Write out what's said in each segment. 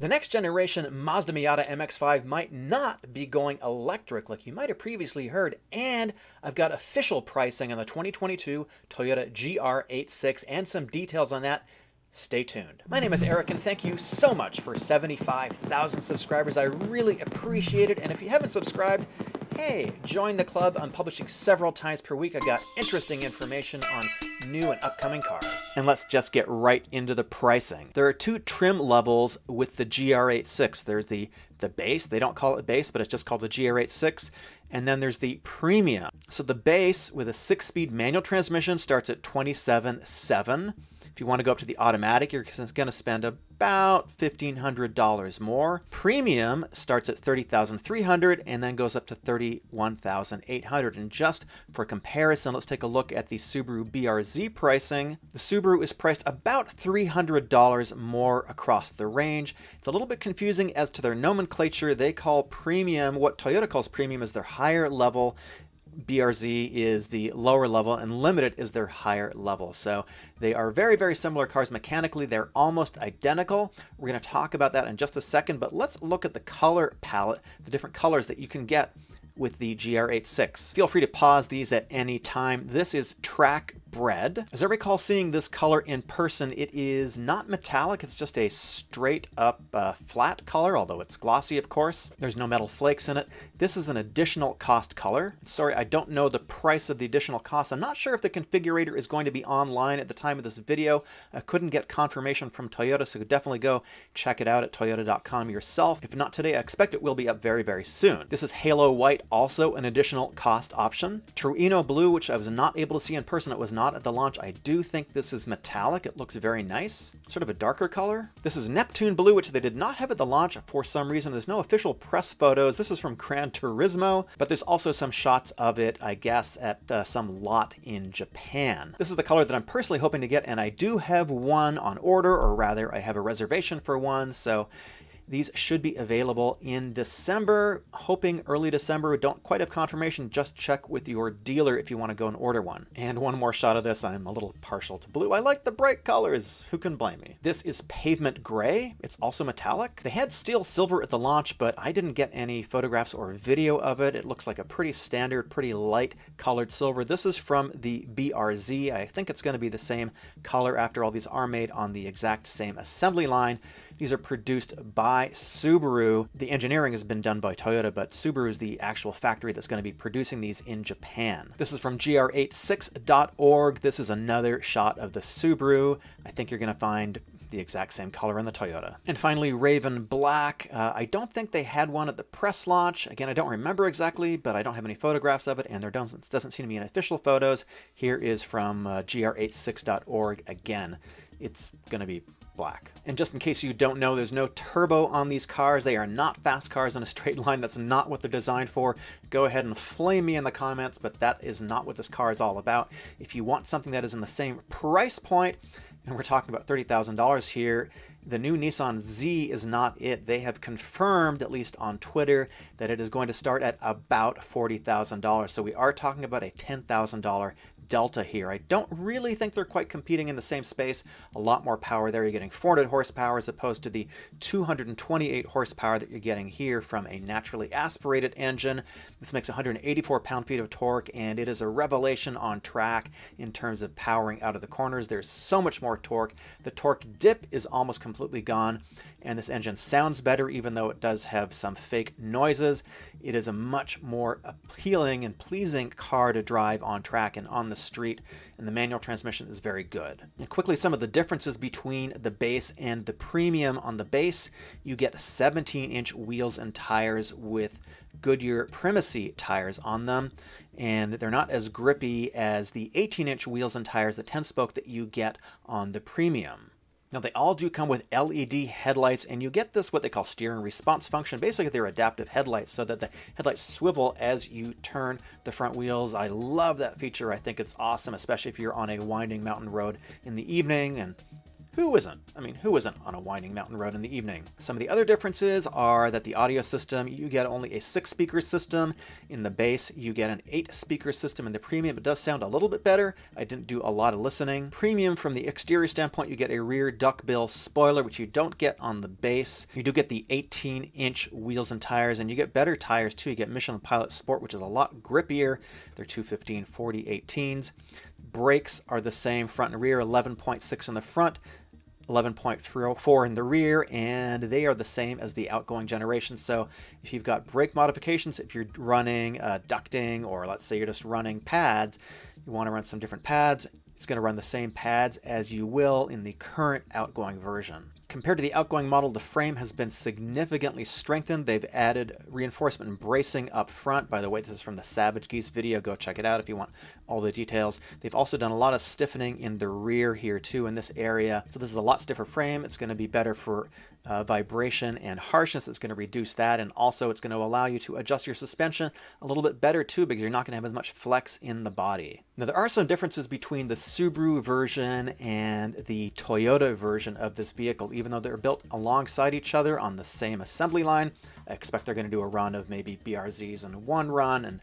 The next generation Mazda Miata MX-5 might not be going electric like you might have previously heard, and I've got official pricing on the 2022 Toyota GR86 and some details on that. Stay tuned. My name is Eric, and thank you so much for 75,000 subscribers. I really appreciate it, and if you haven't subscribed, hey, join the club. I'm publishing several times per week. I got interesting information on new and upcoming cars. And let's just get right into the pricing. There are two trim levels with the GR86. There's the base. They don't call it base, but it's just called the GR86. And then there's the premium. So the base with a 6-speed manual transmission starts at $27,700. If you want to go up to the automatic, you're going to spend about $1,500 more. Premium starts at $30,300 and then goes up to $31,800. And just for comparison, let's take a look at the Subaru BRZ pricing. The Subaru is priced about $300 more across the range. It's a little bit confusing as to their nomenclature. They call premium, what Toyota calls premium is their higher level. BRZ is the lower level, and Limited is their higher level. So they are very, very similar cars mechanically. They're almost identical. We're going to talk about that in just a second, but let's look at the color palette, the different colors that you can get with the GR86. Feel free to pause these at any time. This is track bRED. As I recall seeing this color in person, it is not metallic. It's just a straight up flat color, although it's glossy, of course. There's no metal flakes in it. This is an additional cost color. Sorry, I don't know the price of the additional cost. I'm not sure if the configurator is going to be online at the time of this video. I couldn't get confirmation from Toyota, so definitely go check it out at toyota.com yourself. If not today, I expect it will be up very, very soon. This is Halo White, also an additional cost option. Trueno Blue, which I was not able to see in person. It was not at the launch. I do think this is metallic. It looks very nice. Sort of a darker color. This is Neptune Blue, which they did not have at the launch for some reason. There's no official press photos. This is from Gran Turismo, but there's also some shots of it, I guess, at some lot in Japan. This is the color that I'm personally hoping to get, and I do have one on order, or rather, I have a reservation for one, so these should be available in December, hoping early December. Don't quite have confirmation. Just check with your dealer if you want to go and order one. And one more shot of this. I'm a little partial to blue. I like the bright colors. Who can blame me? This is Pavement Gray. It's also metallic. They had steel silver at the launch, but I didn't get any photographs or video of it. It looks like a pretty standard, pretty light colored silver. This is from the BRZ. I think it's going to be the same color after all. These are made on the exact same assembly line. These are produced by Subaru. The engineering has been done by Toyota, but Subaru is the actual factory that's going to be producing these in Japan. This is from gr86.org. This is another shot of the Subaru. I think you're going to find the exact same color in the Toyota. And finally, Raven Black. I don't think they had one at the press launch. Again, I don't remember exactly, but I don't have any photographs of it, and there doesn't seem to be any official photos. Here is from gr86.org again. It's going to be black. And just in case you don't know, there's no turbo on these cars. They are not fast cars in a straight line. That's not what they're designed for. Go ahead and flame me in the comments, but that is not what this car is all about. If you want something that is in the same price point, and we're talking about $30,000 here, the new Nissan Z is not it. They have confirmed, at least on Twitter, that it is going to start at about $40,000. So we are talking about a $10,000 delta here. I don't really think they're quite competing in the same space. A lot more power there. You're getting 400 horsepower as opposed to the 228 horsepower that you're getting here from a naturally aspirated engine. This makes 184 pound-feet of torque, and it is a revelation on track in terms of powering out of the corners. There's so much more torque. The torque dip is almost completely gone, and this engine sounds better even though it does have some fake noises. It is a much more appealing and pleasing car to drive on track and on the street, and the manual transmission is very good. And quickly, some of the differences between the base and the premium. On the base, you get 17-inch wheels and tires with Goodyear Primacy tires on them, and they're not as grippy as the 18-inch wheels and tires, the 10-spoke that you get on the premium. Now, they all do come with LED headlights, and you get this, what they call steering response function. Basically, they're adaptive headlights so that the headlights swivel as you turn the front wheels. I love that feature. I think it's awesome, especially if you're on a winding mountain road in the evening and Who isn't? I mean, who isn't on a winding mountain road in the evening? Some of the other differences are that the audio system, you get only a 6-speaker system. In the base, you get an 8-speaker system. In the premium, it does sound a little bit better. I didn't do a lot of listening. Premium, from the exterior standpoint, you get a rear duckbill spoiler, which you don't get on the base. You do get the 18-inch wheels and tires, and you get better tires too. You get Michelin Pilot Sport, which is a lot grippier. They're 215/40 18s. Brakes are the same front and rear, 11.6 in the front, 11.4 in the rear, and they are the same as the outgoing generation. So if you've got brake modifications, if you're running ducting, or let's say you're just running pads, you want to run some different pads, it's going to run the same pads as you will in the current outgoing version. Compared to the outgoing model, the frame has been significantly strengthened. They've added reinforcement and bracing up front. By the way, this is from the Savage Geese video. Go check it out if you want all the details. They've also done a lot of stiffening in the rear here too, in this area. So this is a lot stiffer frame. It's going to be better for vibration and harshness. It's going to reduce that, and also it's going to allow you to adjust your suspension a little bit better too, because you're not going to have as much flex in the body. Now, there are some differences between the Subaru version and the Toyota version of this vehicle. Even though they're built alongside each other on the same assembly line, I expect they're going to do a run of maybe BRZs in one run and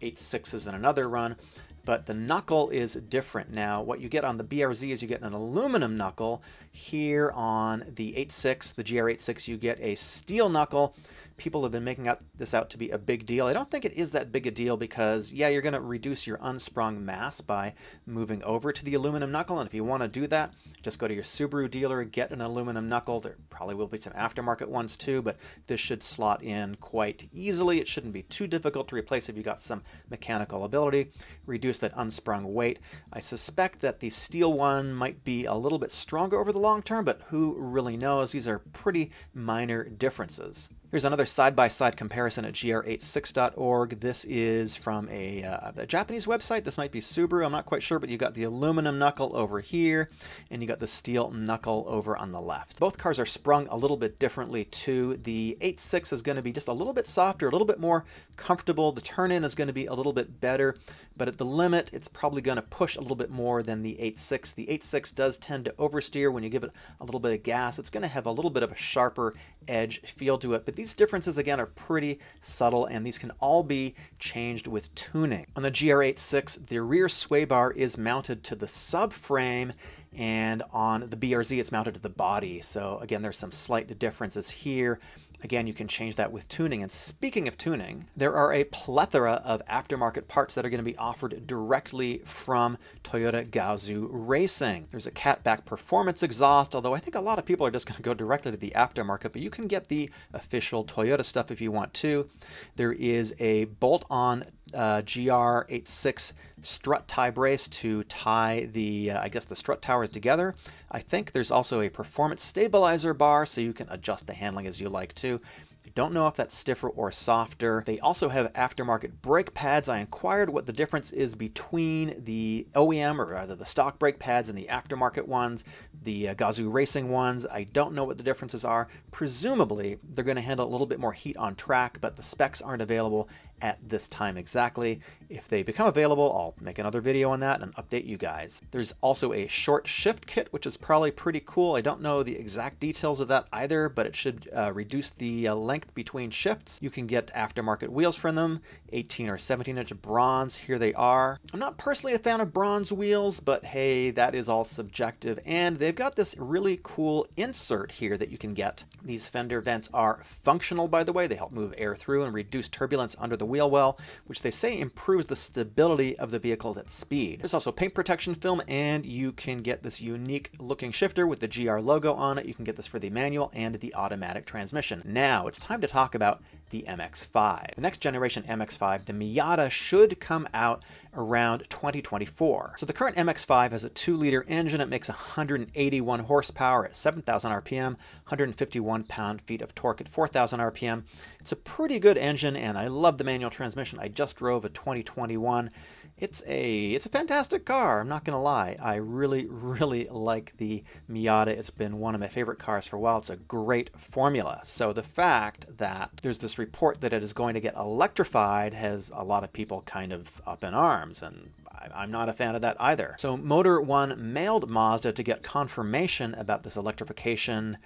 86s in another run. But the knuckle is different now. What you get on the BRZ is you get an aluminum knuckle. Here on the 86, the GR86, you get a steel knuckle. People have been making this out to be a big deal. I don't think it is that big a deal because, yeah, you're going to reduce your unsprung mass by moving over to the aluminum knuckle. And if you want to do that, just go to your Subaru dealer, get an aluminum knuckle. There probably will be some aftermarket ones too, but this should slot in quite easily. It shouldn't be too difficult to replace if you got some mechanical ability. Reduce that unsprung weight. I suspect that the steel one might be a little bit stronger over the long term, but who really knows? These are pretty minor differences. Here's another side-by-side comparison at gr86.org. This is from a Japanese website. This might be Subaru. I'm not quite sure, but you got the aluminum knuckle over here, and you got the steel knuckle over on the left. Both cars are sprung a little bit differently too. The 86 is going to be just a little bit softer, a little bit more comfortable. The turn-in is going to be a little bit better, but at the limit, it's probably going to push a little bit more than the 86. The 86 does tend to oversteer when you give it a little bit of gas. It's going to have a little bit of a sharper edge feel to it, but these differences again are pretty subtle, and these can all be changed with tuning. On the GR86, the rear sway bar is mounted to the subframe, and on the BRZ it's mounted to the body. So again, there's some slight differences here. Again, you can change that with tuning. And speaking of tuning, there are a plethora of aftermarket parts that are going to be offered directly from Toyota Gazoo Racing. There's a catback performance exhaust, although I think a lot of people are just going to go directly to the aftermarket, but you can get the official Toyota stuff if you want to. There is a bolt-on GR86 strut tie brace to tie the, I guess, the strut towers together. I think there's also a performance stabilizer bar, so you can adjust the handling as you like to. I don't know if that's stiffer or softer. They also have aftermarket brake pads. I inquired what the difference is between the OEM, or rather the stock brake pads, and the aftermarket ones, the Gazoo Racing ones. I don't know what the differences are. Presumably, they're going to handle a little bit more heat on track, but the specs aren't available at this time exactly. If they become available, I'll make another video on that and update you guys. There's also a short shift kit, which is probably pretty cool. I don't know the exact details of that either, but it should reduce the length between shifts. You can get aftermarket wheels from them, 18 or 17-inch bronze. Here they are. I'm not personally a fan of bronze wheels, but hey, that is all subjective. And they've got this really cool insert here that you can get. These fender vents are functional, by the way. They help move air through and reduce turbulence under the wheel well, which they say improves the stability of the vehicle at speed. There's also paint protection film, and you can get this unique looking shifter with the GR logo on it. You can get this for the manual and the automatic transmission. Now it's time to talk about the MX-5. The next generation MX-5, the Miata, should come out around 2024. So the current MX-5 has a 2-liter engine. It makes 181 horsepower at 7,000 RPM, 151 pound-feet of torque at 4,000 RPM. It's a pretty good engine, and I love the manual transmission. I just drove a 2021. It's a fantastic car, I'm not gonna lie. I really like the Miata. It's been one of my favorite cars for a while. It's a great formula. So the fact that there's this report that it is going to get electrified has a lot of people kind of up in arms, and I'm not a fan of that either. So Motor One mailed Mazda to get confirmation about this electrification,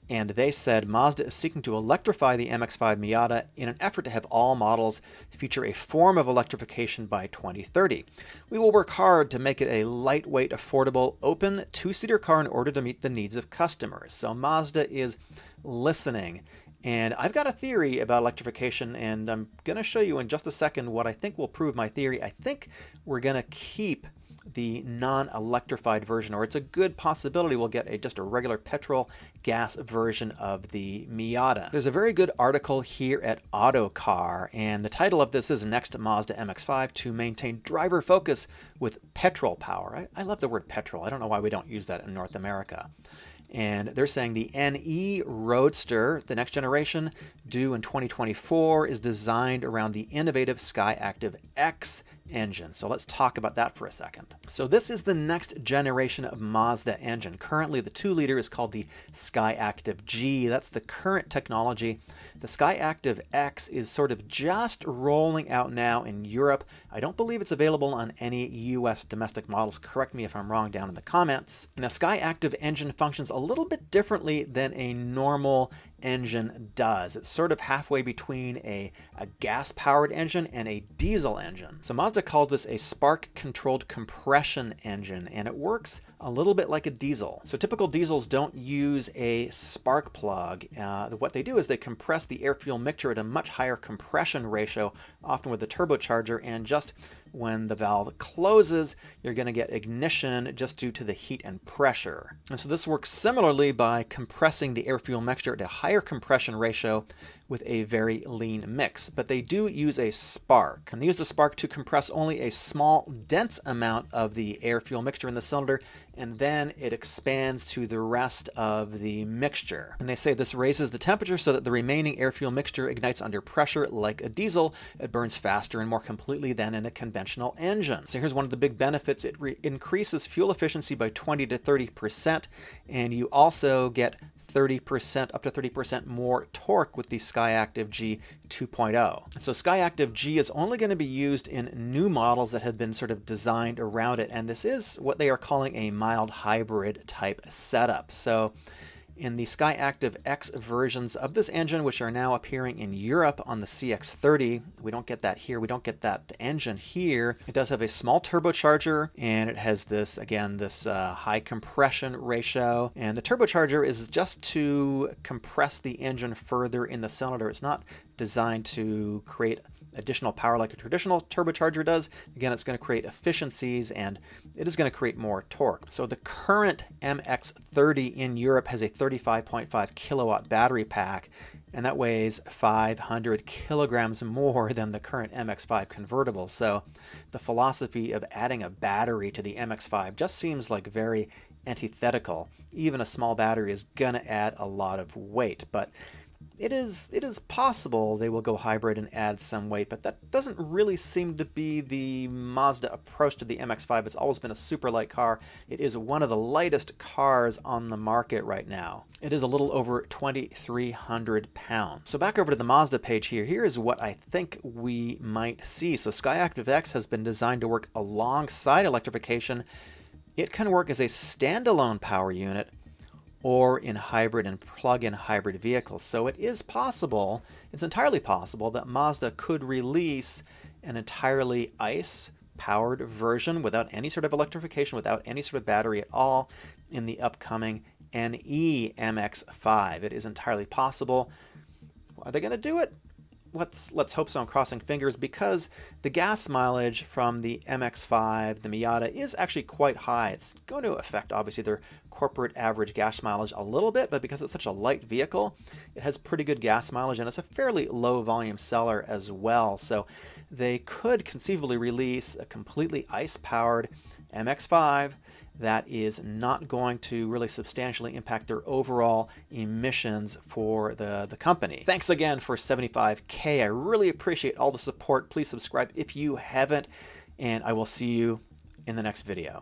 and they said Mazda is seeking to electrify the MX-5 Miata in an effort to have all models feature a form of electrification by 2030. We will work hard to make it a lightweight, affordable, open, two-seater car in order to meet the needs of customers. So Mazda is listening. And I've got a theory about electrification, and I'm going to show you in just a second what I think will prove my theory. I think we're going to keep the non-electrified version, or it's a good possibility we'll get just a regular petrol gas version of the Miata. There's a very good article here at Autocar, and the title of this is Next Mazda MX-5 to Maintain Driver Focus with Petrol Power. I love the word petrol. I don't know why we don't use that in North America. And they're saying the NE Roadster, the next generation, due in 2024, is designed around the innovative Skyactiv-X engine. So let's talk about that for a second. So this is the next generation of Mazda engine. Currently, the 2-liter is called the Skyactiv-G. That's the current technology. The Skyactiv-X is sort of just rolling out now in Europe. I don't believe it's available on any US domestic models. Correct me if I'm wrong down in the comments. And the Skyactiv engine functions a little bit differently than a normal engine does. It's sort of halfway between a gas-powered engine and a diesel engine. So Mazda calls this a spark-controlled compression engine, and it works a little bit like a diesel. So typical diesels don't use a spark plug. What they do is they compress the air-fuel mixture at a much higher compression ratio, often with the turbocharger, and just when the valve closes, you're going to get ignition just due to the heat and pressure. And so this works similarly by compressing the air-fuel mixture at a higher compression ratio with a very lean mix. But they do use a spark, and they use the spark to compress only a small, dense amount of the air-fuel mixture in the cylinder, and then it expands to the rest of the mixture. And they say this raises the temperature so that the remaining air-fuel mixture ignites under pressure like a diesel. It burns faster and more completely than in a conventional engine. So here's one of the big benefits. It increases fuel efficiency by 20 to 30%, and you also get 30%, up to 30% more torque with the Skyactiv-G 2.0. So Skyactiv-G is only going to be used in new models that have been sort of designed around it, and this is what they are calling a mild hybrid type setup. So in the Skyactiv-X versions of this engine, which are now appearing in Europe on the CX-30, we don't get that here. We don't get that engine here. It does have a small turbocharger, and it has this, again, this high compression ratio. And the turbocharger is just to compress the engine further in the cylinder. It's not designed to create additional power like a traditional turbocharger does. Again, it's going to create efficiencies, and it is going to create more torque. So the current MX-30 in Europe has a 35.5 kilowatt battery pack, and that weighs 500 kilograms more than the current MX-5 convertible. So the philosophy of adding a battery to the MX-5 just seems like very antithetical. Even a small battery is going to add a lot of weight, but it is possible they will go hybrid and add some weight, but that doesn't really seem to be the Mazda approach to the MX-5. It's always been a super light car. It is one of the lightest cars on the market right now. It is a little over 2,300 pounds. So back over to the Mazda page here. Here is what I think we might see. So Skyactiv-X has been designed to work alongside electrification. It can work as a standalone power unit or in hybrid and plug-in hybrid vehicles. So it is possible, it's entirely possible, that Mazda could release an entirely ICE-powered version without any sort of electrification, without any sort of battery at all, in the upcoming NE MX-5. It is entirely possible. Are they going to do it? Let's hope so. I'm crossing fingers, because the gas mileage from the MX-5, the Miata, is actually quite high. It's going to affect, obviously, their corporate average gas mileage a little bit, but because it's such a light vehicle, it has pretty good gas mileage, and it's a fairly low volume seller as well. So they could conceivably release a completely ICE-powered MX-5 that is not going to really substantially impact their overall emissions for the company. Thanks again for 75K. I really appreciate all the support. Please subscribe if you haven't. and I will see you in the next video.